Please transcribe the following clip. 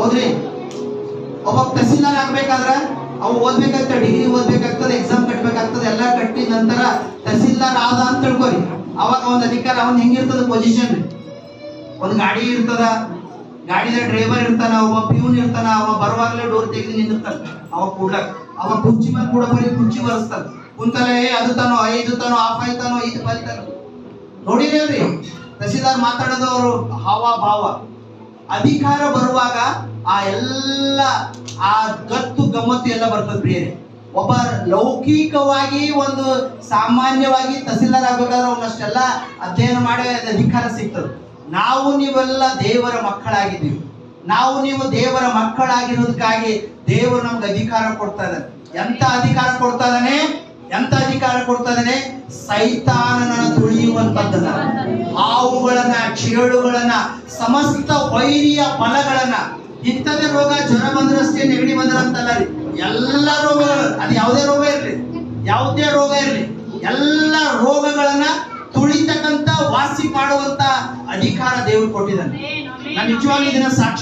ಹೌದ್ರಿ? ಒಬ್ಬ ತಹಸೀಲ್ದಾರ್ ಆಗ್ಬೇಕಾದ್ರ ಅವ್ ಓದ್ಬೇಕಾಗ್ತದೆ, ಡಿಗ್ರಿ ಓದ್ಬೇಕಾಗ್ತದೆ, ಎಕ್ಸಾಮ್ ಕಟ್ಬೇಕಾಗ್ತದೆ, ಎಲ್ಲ ಕಟ್ಟಿದ ನಂತರ ತಹಸೀಲ್ದಾರ್ ಆದ ಅಂತ ತಿಳ್ಕೊರಿ. ಅವಾಗ ಒಂದ್ ಅಧಿಕಾರ ಅವನ್ ಹೆಂಗಿರ್ತದ ಪೊಸಿಷನ್ ರೀ. ಒಂದ್ ಗಾಡಿ ಇರ್ತದ, ಗಾಡಿದ ಡ್ರೈವರ್ ಇರ್ತಾನ, ಒಬ್ಬ ಪ್ಯೂನ್ ಇರ್ತಾನ, ಅವ ಬರುವಾಗ್ಲೇ ಡೋರ್ ತೆಗೆದು ನಿಂದಿರ್ತಾನ. ಅವ ಕೂಡ್ಲಕ್ ಅವ ಕುರ್ಚಿ ಮೇಲೆ ಕೂಡ ಬರೀ ಕುರ್ಚಿ ಬರೆಸ್ತಾನ. ಕುಂತಲೇ ಅದು ತಾನೋ 5 ತಾನೋ ಆಫ್ ಆಯ್ತಾನೋ 5 ಬಲ್ತಾನೋ ನೋಡಿರಲ್ರಿ. ತಹಸೀಲ್ದಾರ್ ಮಾತಾಡೋದು ಅವರು ಹಾವ ಭಾವ. ಅಧಿಕಾರ ಬರುವಾಗ ಆ ಎಲ್ಲ ಆ ಗತ್ತು ಗಮ್ಮತ್ತು ಎಲ್ಲ ಬರ್ತದೆ ಬೇರೆ. ಒಬ್ಬ ಲೌಕಿಕವಾಗಿ ಒಂದು ಸಾಮಾನ್ಯವಾಗಿ ತಹಸೀಲ್ದಾರ್ ಆಗ್ಬೇಕಾದ್ರೆ ಅವನಷ್ಟೆಲ್ಲ ಅಧ್ಯಯನ ಮಾಡಿ ಅಧಿಕಾರ ಸಿಗ್ತದೆ. ನಾವು ನೀವೆಲ್ಲ ದೇವರ ಮಕ್ಕಳಾಗಿದ್ದೀವಿ. ನಾವು ನೀವು ದೇವರ ಮಕ್ಕಳಾಗಿರೋದಕ್ಕಾಗಿ ದೇವರು ನಮ್ಗೆ ಅಧಿಕಾರ ಕೊಡ್ತಾ ಇದ್ದಾನೆ. ಎಂತ ಅಧಿಕಾರ ಕೊಡ್ತಾ ಇದ್ದಾನೆ? ಎಂತ ಅಧಿಕಾರ ಕೊಡ್ತಾ ಇದ್ದಾನೆ? ಸೈತಾನನ ತುಳಿಯುವಂತದ್ದನ್ನ, ಹಾವುಗಳನ್ನ, ಚೇಳುಗಳನ್ನ, ಸಮಸ್ತ ವೈರಿಯ ಬಲಗಳನ್ನ. ಇಂಥದೇ ರೋಗ, ಜ್ವರ ಬಂದ್ರಷ್ಟೇ, ನೆಗಡಿ ಬಂದ್ರ ಅಂತಲ್ಲ ರೀ, ಎಲ್ಲ ರೋಗಗಳು, ಅದು ಯಾವುದೇ ರೋಗ ಇರ್ಲಿ, ಯಾವುದೇ ರೋಗ ಇರ್ಲಿ, ಎಲ್ಲ ರೋಗಗಳನ್ನ ತುಳಿತಕ್ಕಂತ, ವಾಸಿ ಮಾಡುವಂತ ಅಧಿಕಾರ ದೇವರು ಕೊಟ್ಟಿದ್ದಾನೆ. ನಾನು ನಿಜವಾಗ್ಲೂ ಇದನ್ನ ಸಾಕ್ಷಿ